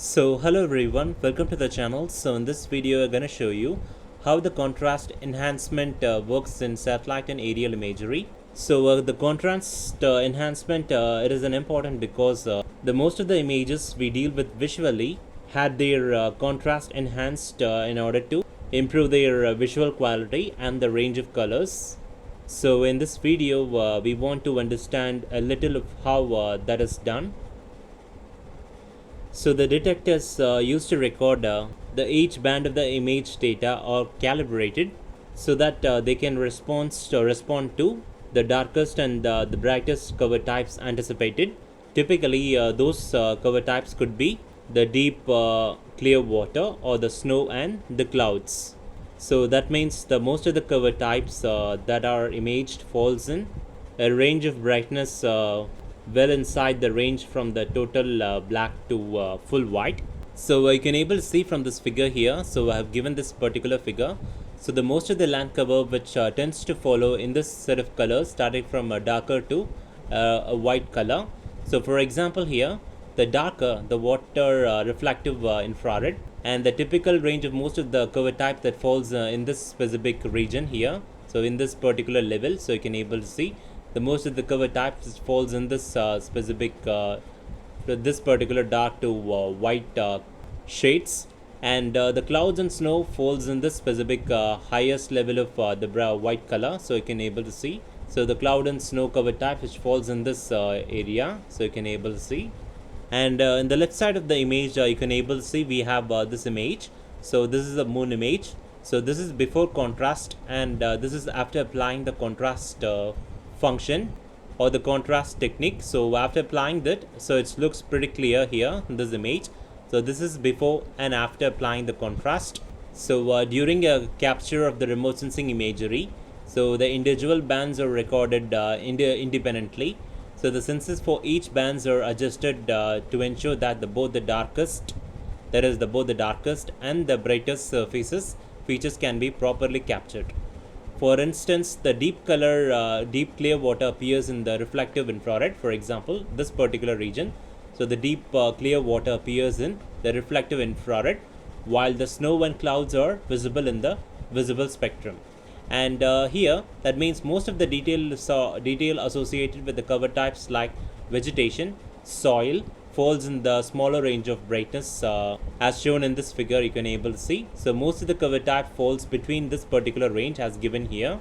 So hello everyone, welcome to the channel. So in this video I'm going to show you how the contrast enhancement works in satellite and aerial imagery. So the contrast enhancement it is an important because the most of the images we deal with visually had their contrast enhanced in order to improve their visual quality and the range of colors. So in this video we want to understand a little of how that is done. So the detectors used to record the each band of the image data are calibrated so that they can respond to the darkest and the brightest cover types anticipated. Typically, those cover types could be the deep clear water or the snow and the clouds. So that means the most of the cover types that are imaged falls in a range of brightness well inside the range from the total black to full white. So you can able to see from this figure here. So I have given this particular figure. So the most of the land cover which tends to follow in this set of colors, starting from a darker to a white color. So for example here, the darker the water reflective infrared, and the typical range of most of the cover type that falls in this specific region here. So in this particular level, so you can able to see the most of the cover types falls in this specific this particular dark to white shades, and the clouds and snow falls in this specific highest level of the white color. So you can able to see, so the cloud and snow cover type which falls in this area, so you can able to see. And in the left side of the image you can able to see we have this image. So this is a moon image. So this is before contrast, and this is after applying the contrast function or the contrast technique. So after applying that, so it looks pretty clear here in this image. So this is before and after applying the contrast. So during a capture of the remote sensing imagery, so the individual bands are recorded independently. So the sensors for each bands are adjusted to ensure that both the darkest and the brightest features can be properly captured. For instance, the deep clear water appears in the reflective infrared. For example, this particular region. So the deep clear water appears in the reflective infrared, while the snow and clouds are visible in the visible spectrum. And here, that means most of the detail associated with the cover types like vegetation, soil, falls in the smaller range of brightness as shown in this figure. You can able to see. So most of the cover type falls between this particular range as given here.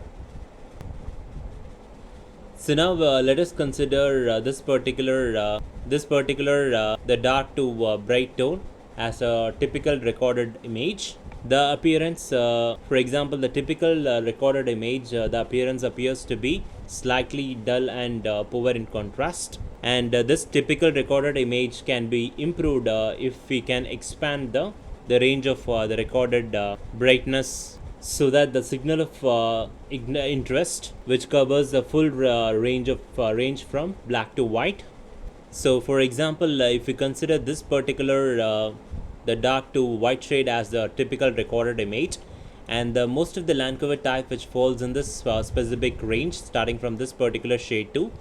So now let us consider this particular the dark to bright tone as a typical recorded image. The appearance, for example, the typical recorded image, the appearance appears to be slightly dull and poor in contrast. And this typical recorded image can be improved if we can expand the range of the recorded brightness, so that the signal of interest, which covers the full range from black to white. So for example, if we consider this particular the dark to white shade as the typical recorded image, and most of the land cover type which falls in this specific range, starting from this particular shade to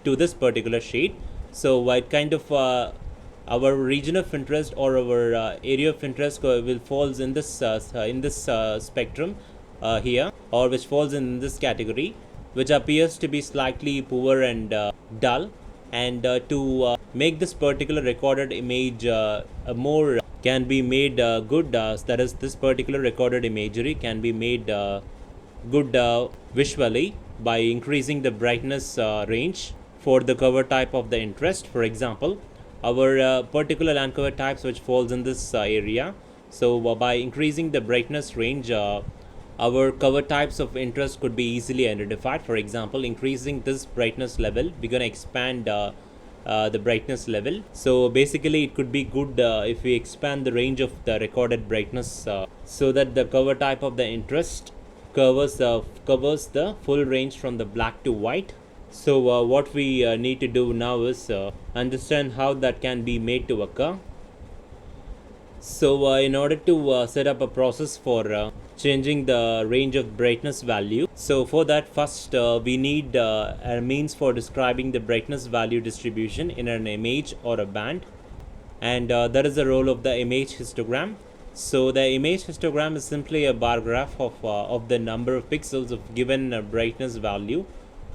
this particular shade. So it kind of our region of interest or our area of interest will falls in this spectrum here, or which falls in this category, which appears to be slightly poor and dull. And to make this particular recorded image more can be made good, that is, this particular recorded imagery can be made good visually by increasing the brightness range for the cover type of the interest. For example, our particular land cover types which falls in this area. So by increasing the brightness range, our cover types of interest could be easily identified. For example, increasing this brightness level, we're going to expand the brightness level. So basically it could be good if we expand the range of the recorded brightness so that the cover type of the interest covers the full range from the black to white. So what we need to do now is understand how that can be made to occur. So in order to set up a process for changing the range of brightness value, so for that first we need a means for describing the brightness value distribution in an image or a band. and that is the role of the image histogram. So the image histogram is simply a bar graph of the number of pixels of given brightness value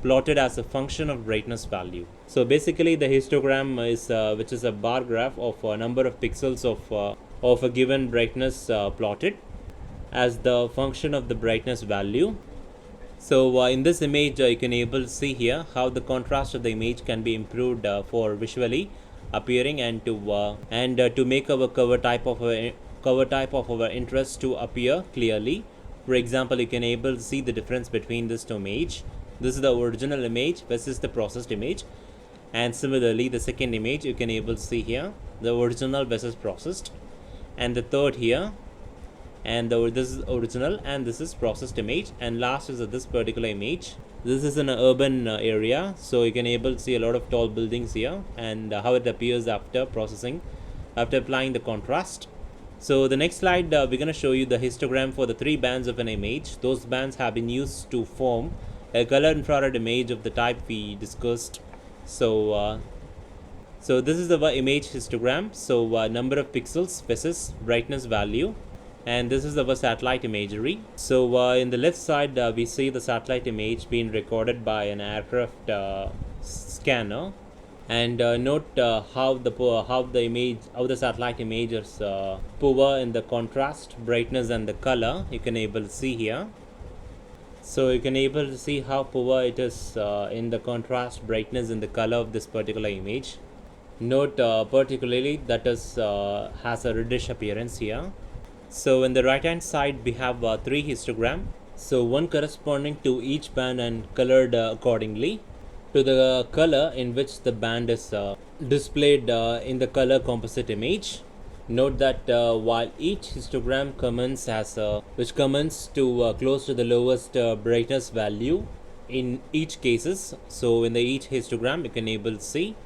plotted as a function of brightness value. So basically the histogram is which is a bar graph of a number of pixels of a given brightness plotted as the function of the brightness value. So in this image you can able to see here how the contrast of the image can be improved for visually appearing and to make our cover type of our interest to appear clearly. For example, you can able to see the difference between this two image. This is the original image versus the processed image, and similarly the second image you can able to see here the original versus processed, and the third here, and this is original and this is processed image, and last is this particular image. This is in an urban area, so you can able to see a lot of tall buildings here, and how it appears after processing, after applying the contrast. So the next slide we're going to show you the histogram for the three bands of an image. Those bands have been used to form a color infrared image of the type we discussed. So this is the image histogram. So number of pixels versus brightness value, and this is our satellite imagery. So in the left side we see the satellite image being recorded by an aircraft scanner, and note how the satellite image is poor in the contrast, brightness and the color. You can able to see here. So you can able to see how poor it is in the contrast, brightness and the color of this particular image. Note particularly that is has a reddish appearance here. So in the right hand side we have three histogram, so one corresponding to each band and colored accordingly to the color in which the band is displayed in the color composite image. Note that while each histogram comments as which comments to close to the lowest brightness value in each cases. So in the each histogram you can able to see.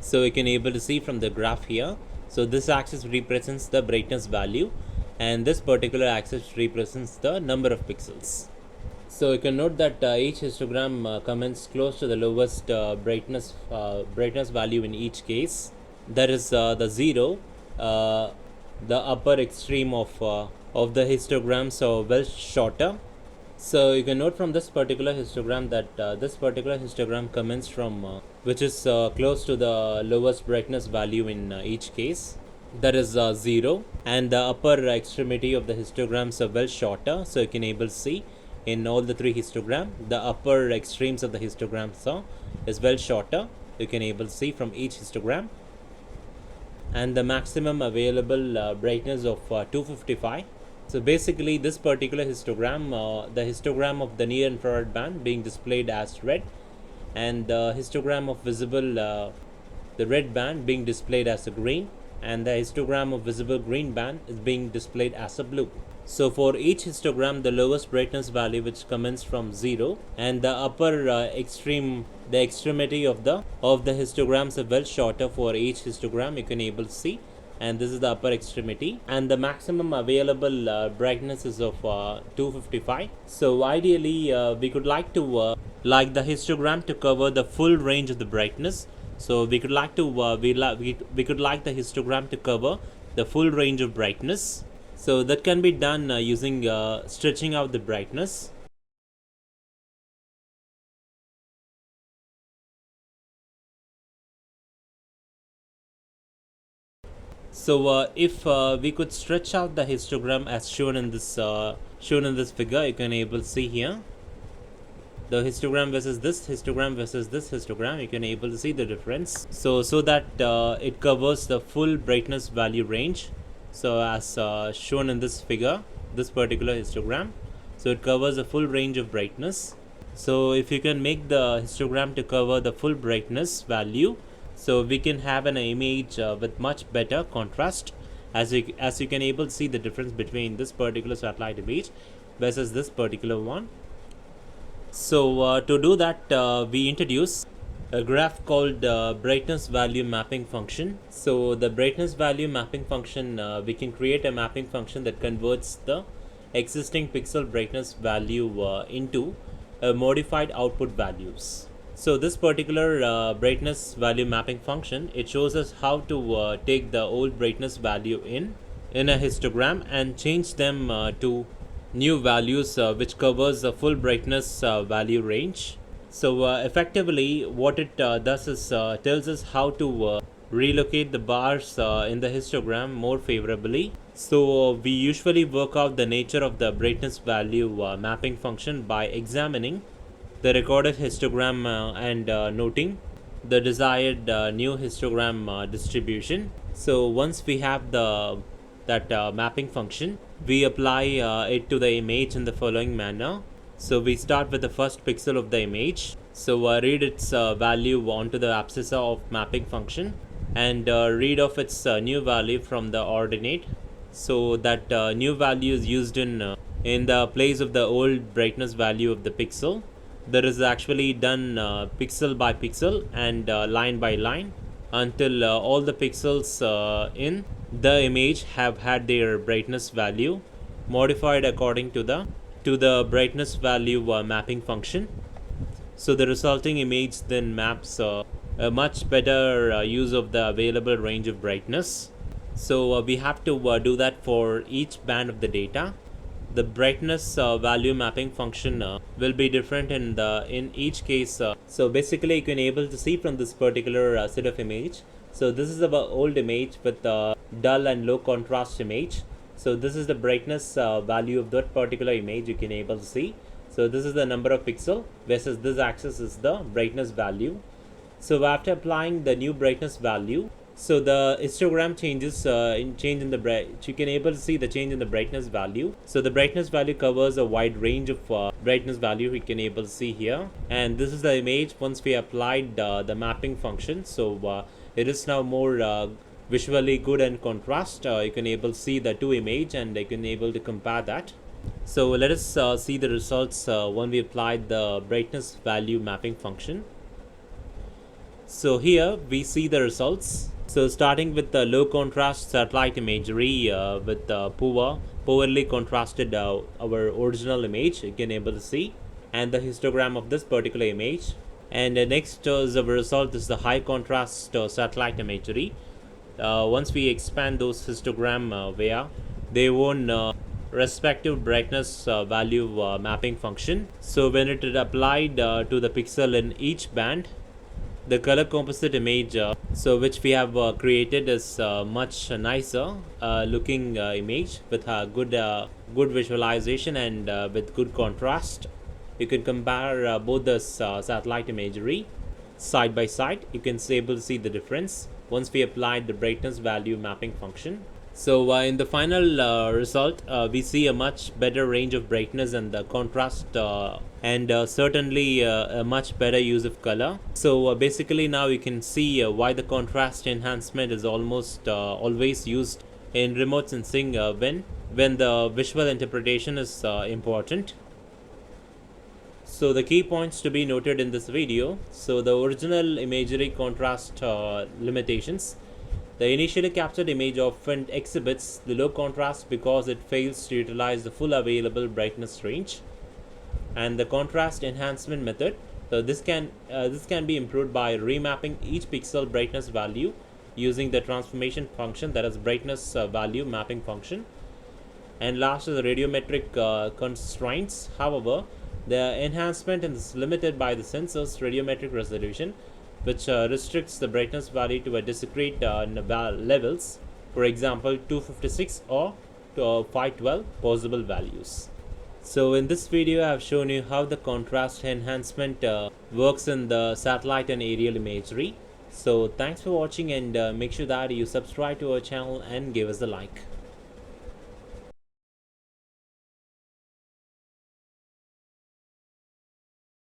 So you can able to see from the graph here. So this axis represents the brightness value, and this particular axis represents the number of pixels. So you can note that each histogram comments close to the lowest brightness value in each case. That is the 0, the upper extreme of the histograms are well shorter. So you can note from this particular histogram that this particular histogram comments from which is close to the lowest brightness value in each case, that is 0, and the upper extremity of the histograms are well shorter. So you can able to see in all the three histogram the upper extremes of the histograms is well shorter. You can able to see from each histogram, and the maximum available brightness of 255. So basically this particular histogram, the histogram of the near infrared band being displayed as red, and the histogram of visible the red band being displayed as a green, and the histogram of visible green band is being displayed as a blue. So for each histogram the lowest brightness value which commences from 0, and the upper extreme, the extremity of the histograms are well shorter for each histogram. You can able to see, and this is the upper extremity, and the maximum available brightness is of 255. So ideally we could like to like the histogram to cover the full range of the brightness. So we could like to we could like the histogram to cover the full range of brightness. So that can be done using stretching out the brightness. So if we could stretch out the histogram as shown in this figure, you can able to see here the histogram versus this histogram. You can able to see the difference. So that it covers the full brightness value range. So as shown in this figure, this particular histogram, so it covers a full range of brightness. So if you can make the histogram to cover the full brightness value, so we can have an image with much better contrast, as you can able to see the difference between this particular satellite image versus this particular one. So to do that we introduce a graph called brightness value mapping function. So the brightness value mapping function, we can create a mapping function that converts the existing pixel brightness value into modified output values. So this particular brightness value mapping function, it shows us how to take the old brightness value in a histogram and change them to new values which covers the full brightness value range. So effectively what it does is tells us how to relocate the bars in the histogram more favorably. So we usually work out the nature of the brightness value mapping function by examining the recorded histogram and noting the desired new histogram distribution. So once we have the that mapping function, we apply it to the image in the following manner. So we start with the first pixel of the image. So read its value onto the abscissa of mapping function and read of its new value from the ordinate. So that new value is used in the place of the old brightness value of the pixel. That is actually done pixel by pixel and line by line until all the pixels in the image have had their brightness value modified according to the brightness value mapping function. So the resulting image then maps a much better use of the available range of brightness. So we have to do that for each band of the data. The brightness value mapping function will be different in each case. So basically you can able to see from this particular set of image. So this is our old image with dull and low contrast image. So this is the brightness value of that particular image you can able to see. So this is the number of pixel versus this axis is the brightness value. So after applying the new brightness value, so the histogram changes in the bright. You can able to see the change in the brightness value. So the brightness value covers a wide range of brightness value we can able to see here. And this is the image once we applied the mapping function. So it is now more visually good and contrast. You can able to see the two image and you can able to compare that. So let us see the results when we applied the brightness value mapping function. So here we see the results. So starting with the low contrast satellite imagery with poorly contrasted our original image, you can able to see, and the histogram of this particular image. And next as a result is the high contrast satellite imagery. Once we expand those histogram via their own respective brightness value mapping function. So when it is applied to the pixel in each band, the color composite image which we have created is much nicer looking image with good visualization and with good contrast. You can compare both the satellite imagery side by side. You can able to see the difference once we applied the brightness value mapping function. So in the final result, we see a much better range of brightness and the contrast and certainly a much better use of color. So basically now you can see why the contrast enhancement is almost always used in remote sensing when the visual interpretation is important. So the key points to be noted in this video. So the original imagery contrast limitations. The initially captured image often exhibits the low contrast because it fails to utilize the full available brightness range. And the contrast enhancement method, so this can be improved by remapping each pixel brightness value using the transformation function, that is brightness value mapping function. And last is the radiometric constraints. However, the enhancement is limited by the sensor's radiometric resolution, which restricts the brightness value to a discrete levels, for example 256 or 512 possible values. So in this video I have shown you how the contrast enhancement works in the satellite and aerial imagery. So thanks for watching, and make sure that you subscribe to our channel and give us a like.